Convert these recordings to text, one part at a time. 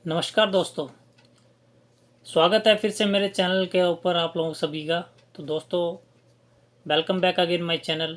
नमस्कार दोस्तों। स्वागत है फिर से मेरे चैनल के ऊपर आप लोगों सभी का। तो दोस्तों, welcome back again my channel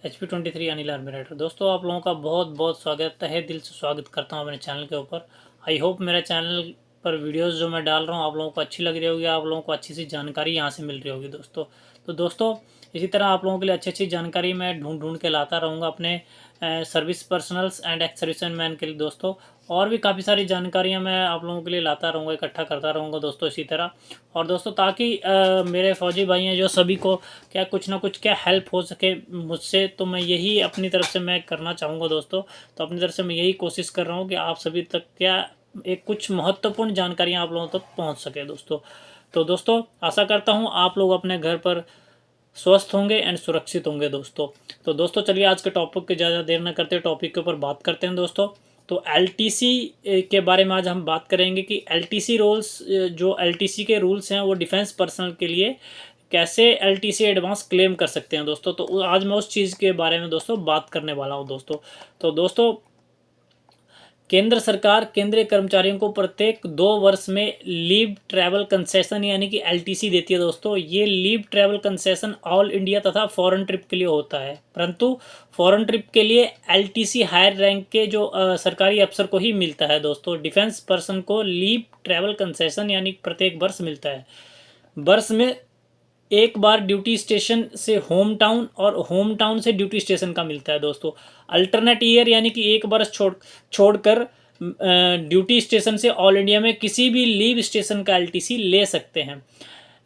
HP23 Anil army rider. दोस्तों, आप लोगों का बहुत बहुत स्वागत, तहे दिल से स्वागत करता हूं अपने चैनल के ऊपर। आई होप मेरा चैनल पर वीडियोस जो मैं डाल रहा हूं आप लोगों को अच्छी लग रही होगी, आप लोगों को अच्छी सी जानकारी यहां से मिल रही होगी दोस्तों। तो दोस्तों, इसी तरह आप लोगों के लिए अच्छी अच्छी जानकारी मैं ढूंढ ढूंढ के लाता रहूँगा अपने service personnels and ex serviceman man के लिए दोस्तों। और भी काफ़ी सारी जानकारियाँ मैं आप लोगों के लिए लाता रहूँगा, इकट्ठा करता रहूँगा दोस्तों इसी तरह। और दोस्तों, ताकि मेरे फौजी भाई हैं जो सभी को क्या कुछ ना कुछ क्या हेल्प हो सके मुझसे, तो मैं यही अपनी तरफ से मैं करना चाहूँगा दोस्तों। तो अपनी तरफ से मैं यही कोशिश कर रहा हूँ कि आप सभी तक क्या एक कुछ महत्वपूर्ण जानकारियाँ आप लोगों तक पहुँच सके दोस्तों। तो दोस्तों, आशा करता हूँ आप लोग अपने घर पर स्वस्थ होंगे एंड सुरक्षित होंगे दोस्तों। तो दोस्तों, चलिए आज के टॉपिक के ज़्यादा देर न करते टॉपिक के ऊपर बात करते हैं दोस्तों। तो एलटीसी के बारे में आज हम बात करेंगे कि एलटीसी रूल्स, जो एलटीसी के रूल्स हैं वो डिफेंस पर्सनल के लिए कैसे एलटीसी एडवांस क्लेम कर सकते हैं दोस्तों। तो आज मैं उस चीज़ के बारे में दोस्तों बात करने वाला हूं दोस्तों। तो दोस्तों, केंद्र सरकार केंद्रीय कर्मचारियों को प्रत्येक 2 वर्ष में लीव ट्रैवल कंसेशन यानी कि एलटीसी देती है दोस्तों। ये leave travel concession all India तथा फॉरेन ट्रिप के लिए होता है, परंतु फॉरेन ट्रिप के लिए एलटीसी हायर रैंक के जो सरकारी अफसर को ही मिलता है दोस्तों। डिफेंस पर्सन को लीव ट्रैवल कंसेशन यानी प्रत्येक वर्ष मिलता है। वर्ष में एक बार ड्यूटी स्टेशन से होम टाउन और होम टाउन से ड्यूटी स्टेशन का मिलता है दोस्तों। अल्टरनेट ईयर यानी कि एक वर्ष छोड़कर ड्यूटी स्टेशन से ऑल इंडिया में किसी भी लीव स्टेशन का एलटीसी ले सकते हैं।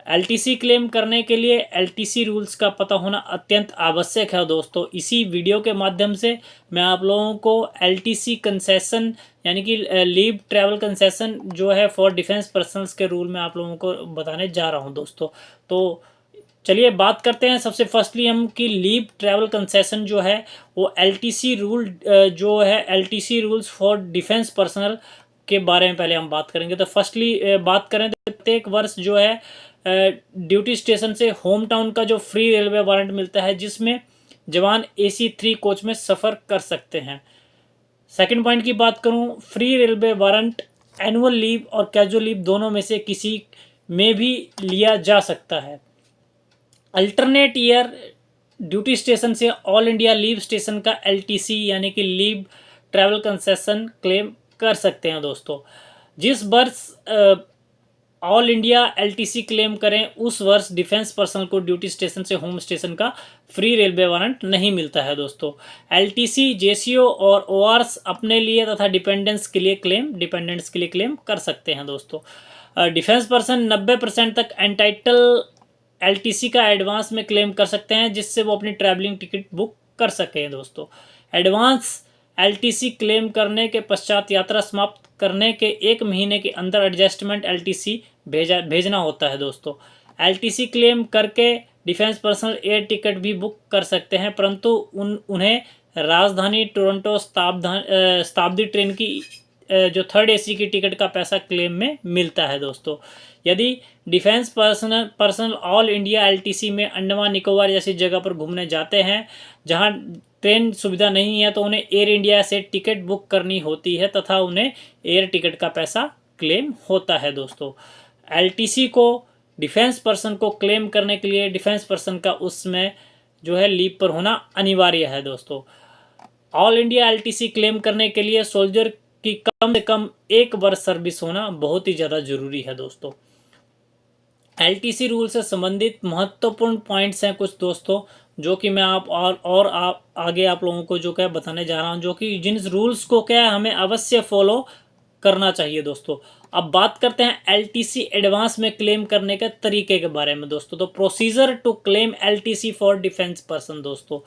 एलटीसी क्लेम करने के लिए एलटीसी रूल्स का पता होना अत्यंत आवश्यक है दोस्तों। इसी वीडियो के माध्यम से मैं आप लोगों को एलटीसी कंसेशन यानी कि लीव ट्रैवल कंसेशन जो है फॉर डिफेंस पर्सनल्स के रूल में आप लोगों को बताने जा रहा हूं दोस्तों। तो चलिए बात करते हैं सबसे फर्स्टली हम कि लीव ट्रैवल कंसेशन जो है वो एलटीसी रूल जो है LTC rules for defence personnel के बारे में पहले हम बात करेंगे। तो फर्स्टली बात करें तो प्रत्येक वर्ष जो है ड्यूटी स्टेशन से होम टाउन का जो फ्री रेलवे वारंट मिलता है, जिसमें जवान AC3 कोच में सफ़र कर सकते हैं। सेकंड पॉइंट की बात करूं, free railway warrant annual leave और कैजुअल लीव दोनों में से किसी में भी लिया जा सकता है। अल्टरनेट ईयर ड्यूटी स्टेशन से ऑल इंडिया लीव स्टेशन का एलटीसी यानी कि लीव ट्रैवल कंसेशन क्लेम कर सकते हैं दोस्तों। जिस वर्ष ऑल इंडिया एलटीसी क्लेम करें उस वर्ष डिफेंस पर्सनल को ड्यूटी स्टेशन से होम स्टेशन का फ्री रेलवे वारंट नहीं मिलता है दोस्तों। एलटीसी जेसीओ और ओआरस अपने लिए तथा डिपेंडेंट्स के लिए क्लेम कर सकते हैं दोस्तों। डिफेंस पर्सन 90% तक एंटाइटल एलटीसी का एडवांस में क्लेम कर सकते हैं, जिससे वो अपनी ट्रैवलिंग टिकट बुक कर सकें दोस्तों। एडवांस एलटीसी क्लेम करने के पश्चात यात्रा समाप्त करने के 1 महीने के अंदर एडजस्टमेंट एलटीसी भेजना होता है दोस्तों। एलटीसी क्लेम करके डिफेंस पर्सनल एयर टिकट भी बुक कर सकते हैं, परंतु उन्हें राजधानी टोरंटो शताब्दी ट्रेन की जो 3rd AC की टिकट का पैसा क्लेम में मिलता है दोस्तों। यदि defence personnel all India LTC में अंडमान निकोबार जैसी जगह पर घूमने जाते हैं जहां ट्रेन सुविधा नहीं है, तो उन्हें एयर इंडिया से टिकट बुक करनी होती है तथा उन्हें एयर टिकट का पैसा क्लेम होता है दोस्तों। एलटीसी को डिफेंस पर्सन को क्लेम करने के लिए डिफेंस पर्सन का उसमें जो है लीव पर होना अनिवार्य है दोस्तों। ऑल इंडिया एलटीसी क्लेम करने के लिए सोल्जर की कम से कम 1 वर्ष सर्विस होना बहुत ही ज़्यादा जरूरी है दोस्तों। एलटीसी रूल से संबंधित महत्वपूर्ण पॉइंट्स हैं कुछ दोस्तों, जो कि मैं आप आगे आप लोगों को जो क्या बताने जा रहा हूं, जो कि जिन रूल्स को क्या हमें अवश्य फॉलो करना चाहिए दोस्तों। अब बात करते हैं एलटीसी एडवांस में क्लेम करने के तरीके के बारे में दोस्तों। तो procedure to claim LTC for defence person दोस्तों।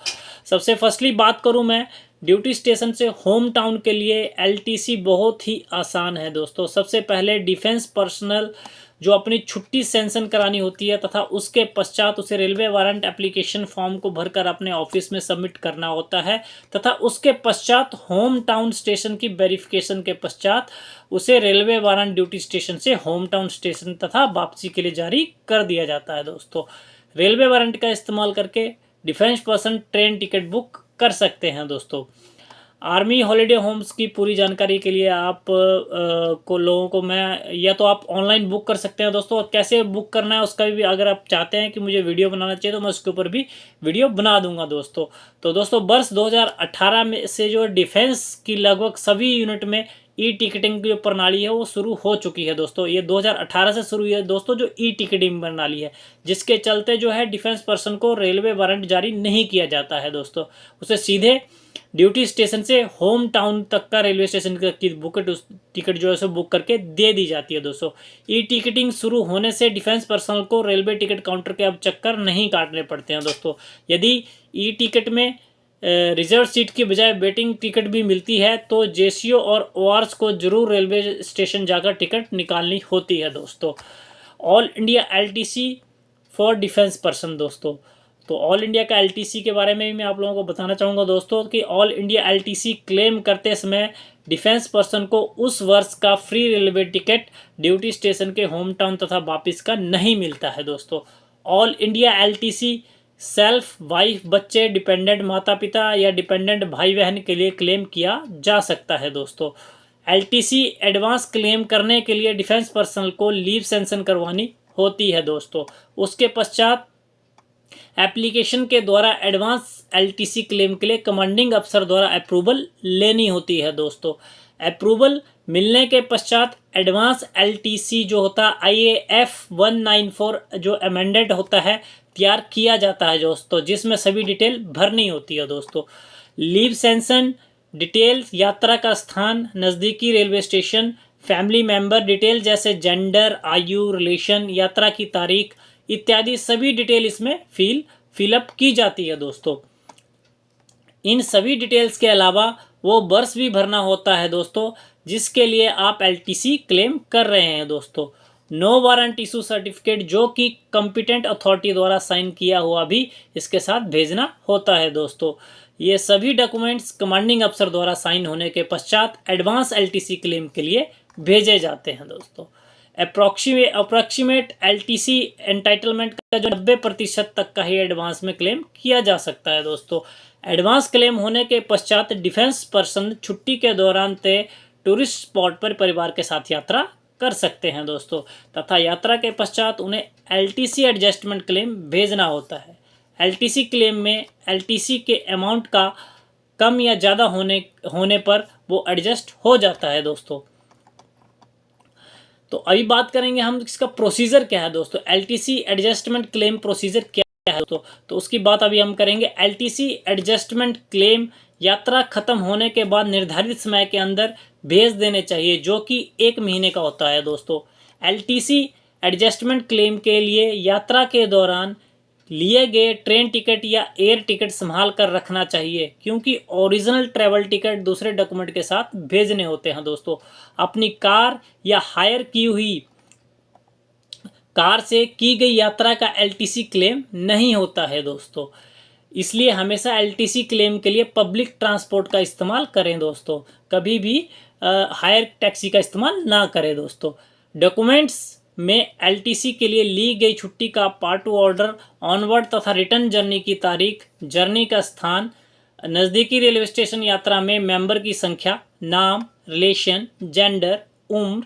सबसे फर्स्टली बात करूं मैं ड्यूटी स्टेशन से होम टाउन के लिए एलटीसी बहुत ही आसान है दोस्तों। सबसे पहले डिफेंस पर्सनल जो अपनी छुट्टी सेंशन करानी होती है तथा उसके पश्चात उसे रेलवे वारंट एप्लीकेशन फॉर्म को भरकर अपने ऑफिस में सबमिट करना होता है तथा उसके पश्चात होम टाउन स्टेशन की वेरिफिकेशन के पश्चात उसे रेलवे वारंट ड्यूटी स्टेशन से होम टाउन स्टेशन तथा वापसी के लिए जारी कर दिया जाता है दोस्तों। रेलवे वारंट का इस्तेमाल करके defence person train ticket book कर सकते हैं दोस्तों। आर्मी हॉलीडे होम्स की पूरी जानकारी के लिए आप को लोगों को मैं, या तो आप ऑनलाइन बुक कर सकते हैं दोस्तों, और कैसे बुक करना है उसका भी अगर आप चाहते हैं कि मुझे वीडियो बनाना चाहिए तो मैं उसके ऊपर भी वीडियो बना दूंगा दोस्तों। तो दोस्तों वर्ष 2018 में से जो डिफेंस की लगभग सभी यूनिट में ई टिकटिंग की जो प्रणाली है वो शुरू हो चुकी है दोस्तों। ये 2018 से शुरू हुई है दोस्तों जो ई टिकटिंग प्रणाली है, जिसके चलते जो है डिफेंस पर्सन को रेलवे वारंट जारी नहीं किया जाता है दोस्तों। उसे सीधे ड्यूटी स्टेशन से होम टाउन तक का रेलवे स्टेशन की टिकट जो है सो बुक करके दे दी जाती है दोस्तों। ई टिकटिंग शुरू होने से डिफेंस पर्सनल को रेलवे टिकट काउंटर के अब चक्कर नहीं काटने पड़ते हैं दोस्तों। यदि ई टिकट में रिजर्व सीट की बजाय वेटिंग टिकट भी मिलती है तो जेसीओ और ओआरएस को जरूर रेलवे स्टेशन जाकर टिकट निकालनी होती है दोस्तों। All India LTC for defence person दोस्तों, तो ऑल इंडिया का एलटीसी के बारे में भी मैं आप लोगों को बताना चाहूँगा दोस्तों कि ऑल इंडिया एलटीसी क्लेम करते समय डिफेंस पर्सन को उस वर्ष का free railway ticket duty station के होम टाउन तथा वापस का नहीं मिलता है दोस्तों। All India LTC self, wife, बच्चे, डिपेंडेंट माता पिता या डिपेंडेंट भाई बहन के लिए क्लेम किया जा सकता है दोस्तों। एलटीसी एडवांस क्लेम करने के लिए डिफेंस पर्सनल को लीव सेंशन करवानी होती है दोस्तों। उसके पश्चात एप्लीकेशन के द्वारा एडवांस एलटीसी क्लेम के लिए कमांडिंग अफसर द्वारा अप्रूवल लेनी होती है दोस्तों। अप्रूवल मिलने के पश्चात एडवांस एलटीसी जो होता है IAF 194 जो अमेंडेड होता है तैयार किया जाता है दोस्तों, जिसमें सभी डिटेल भरनी होती है दोस्तों। लीव सेंशन डिटेल्स, यात्रा का स्थान, नज़दीकी railway station, family member detail जैसे जेंडर, आयु, रिलेशन, यात्रा की तारीख इत्यादि सभी डिटेल इसमें फिलअप की जाती है दोस्तों। इन सभी डिटेल्स के अलावा वो वर्ष भी भरना होता है दोस्तों जिसके लिए आप एलटीसी क्लेम कर रहे हैं दोस्तों। नो वारंट इशू सर्टिफिकेट जो कि कॉम्पिटेंट अथॉरिटी द्वारा साइन किया हुआ भी इसके साथ भेजना होता है दोस्तों। ये सभी डॉक्यूमेंट्स कमांडिंग अफसर द्वारा साइन होने के पश्चात एडवांस एलटीसी क्लेम के लिए भेजे जाते हैं दोस्तों। अप्रोक्सीमेट एलटीसी एंटाइटलमेंट का जो 90% तक का ही एडवांस में क्लेम किया जा सकता है दोस्तों। एडवांस क्लेम होने के पश्चात डिफेंस पर्सन छुट्टी के दौरान तय टूरिस्ट स्पॉट पर परिवार के साथ यात्रा कर सकते हैं दोस्तों, तथा यात्रा के पश्चात उन्हें एलटीसी एडजस्टमेंट क्लेम भेजना होता है। एलटीसी क्लेम में एलटीसी के अमाउंट का कम या ज़्यादा होने पर वो एडजस्ट हो जाता है दोस्तों। तो अभी बात करेंगे हम इसका प्रोसीजर क्या है दोस्तों, एलटीसी एडजस्टमेंट क्लेम प्रोसीजर क्या है दोस्तों, तो उसकी बात अभी हम करेंगे। एलटीसी एडजस्टमेंट क्लेम यात्रा खत्म होने के बाद निर्धारित समय के अंदर भेज देने चाहिए जो कि 1 महीने का होता है दोस्तों। एलटीसी एडजस्टमेंट क्लेम के लिए यात्रा के दौरान लिए गए ट्रेन टिकट या एयर टिकट संभाल कर रखना चाहिए क्योंकि ओरिजिनल ट्रैवल टिकट दूसरे डॉक्यूमेंट के साथ भेजने होते हैं दोस्तों। अपनी कार या हायर की हुई कार से की गई यात्रा का एलटीसी क्लेम नहीं होता है दोस्तों, इसलिए हमेशा एलटीसी क्लेम के लिए पब्लिक ट्रांसपोर्ट का इस्तेमाल करें दोस्तों, कभी भी हायर टैक्सी का इस्तेमाल ना करें दोस्तों। डॉक्यूमेंट्स में एलटीसी के लिए ली गई छुट्टी का पार्ट टू ऑर्डर, ऑनवर्ड तथा रिटर्न जर्नी की तारीख, जर्नी का स्थान, नज़दीकी रेलवे स्टेशन, यात्रा में मेंबर की संख्या, नाम, रिलेशन, जेंडर, उम्र,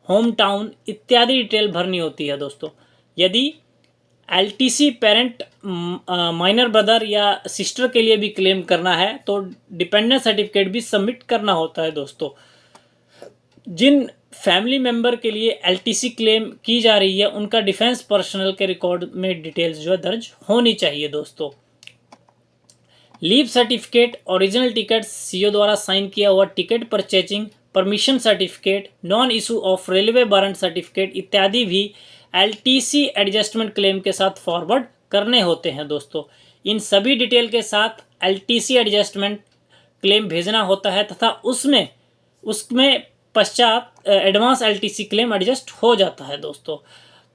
होम टाउन इत्यादि डिटेल भरनी होती है दोस्तों। यदि एलटीसी पेरेंट माइनर ब्रदर या सिस्टर के लिए भी क्लेम करना है तो डिपेंडेंट सर्टिफिकेट भी सबमिट करना होता है दोस्तों। जिन फैमिली मेंबर के लिए एलटीसी क्लेम की जा रही है उनका डिफेंस पर्सनल के रिकॉर्ड में डिटेल्स जो है दर्ज होनी चाहिए दोस्तों। Leave certificate, original ticket, CO द्वारा साइन किया हुआ ticket purchasing permission certificate, non issue of railway warrant certificate इत्यादि भी एलटीसी एडजस्टमेंट क्लेम के साथ फॉरवर्ड करने होते हैं दोस्तों। इन सभी डिटेल के साथ एलटीसी एडजस्टमेंट क्लेम भेजना होता है तथा उसमें पश्चात एडवांस एलटीसी क्लेम एडजस्ट हो जाता है दोस्तों।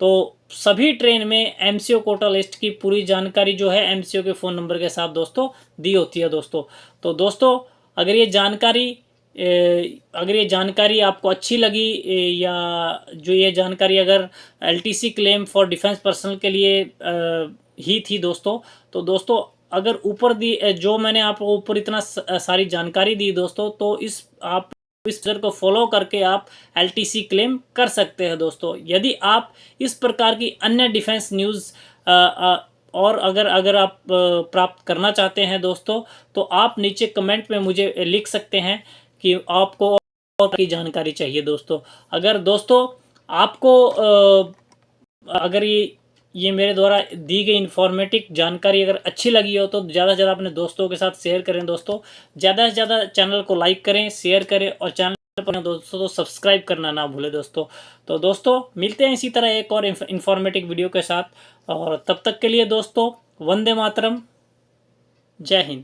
तो सभी ट्रेन में एमसीओ कोटा लिस्ट की पूरी जानकारी जो है एमसीओ के फ़ोन नंबर के साथ दोस्तों दी होती है दोस्तों। तो दोस्तों अगर ये जानकारी आपको अच्छी लगी या जो ये जानकारी अगर LTC claim for defence personnel के लिए ही थी दोस्तों, तो दोस्तों अगर ऊपर दी जो मैंने आपको ऊपर इतना सारी जानकारी दी दोस्तों, तो आप इस प्रोसीजर को फॉलो करके आप एलटीसी क्लेम कर सकते हैं दोस्तों। यदि आप इस प्रकार की अन्य डिफेंस न्यूज़ और अगर अगर आप प्राप्त करना चाहते हैं दोस्तों, तो आप नीचे कमेंट में मुझे लिख सकते हैं कि आपको और की जानकारी चाहिए दोस्तों। अगर दोस्तों आपको अगर ये मेरे द्वारा दी गई इन्फॉर्मेटिव जानकारी अगर अच्छी लगी हो, तो ज़्यादा से ज़्यादा अपने दोस्तों के साथ शेयर करें दोस्तों। ज़्यादा से ज़्यादा चैनल को लाइक करें, शेयर करें, और चैनल पर दोस्तों तो सब्सक्राइब करना ना भूलें दोस्तों। तो दोस्तों मिलते हैं इसी तरह एक और इन्फॉर्मेटिव वीडियो के साथ, और तब तक के लिए दोस्तों वंदे मातरम, जय हिंद।